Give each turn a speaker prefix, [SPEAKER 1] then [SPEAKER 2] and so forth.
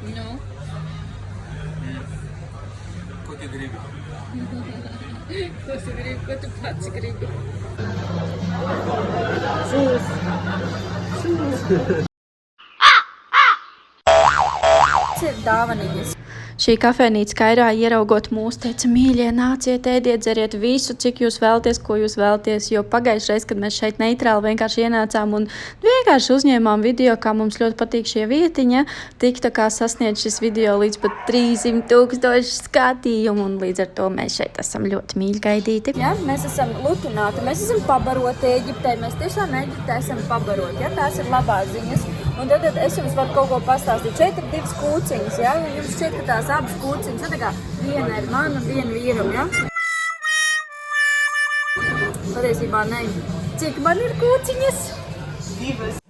[SPEAKER 1] Nu?
[SPEAKER 2] Ko tu gribi?
[SPEAKER 1] Ko tu gribi, ko tu pats gribi? Tas ir dāvaniņas. Šī kafejnīca Kairā ieraugot mūs teica, mīļie, nāciet, ēdiet, dzeriet visu, cik jūs vēlaties, ko jūs vēlaties, jo pagājušajā reizē, kad mēs šeit neitrāli vienkārši ienācām un vienkārši uzņēmām video, kā mums ļoti patīk šie vietiņa, tik tā kā sasniedz šis video līdz pat 300,000 skatījumu, un līdz ar to mēs šeit esam ļoti mīļi gaidīti. Ja, mēs esam lutināti, mēs esam pabaroti Eģiptē, mēs tiešām Eģiptē esam pabaroti, ja, tās ir labās ziņas. Un tad es jums varu kaut ko pastāstīt. Šeit ir 2 kūciņas, ja? Un jums šķiet, ka tās abas kūciņas, tā kā viena ir man un viena vīram, ja? Patiesībā ne. Cik man ir kūciņas?
[SPEAKER 2] 2.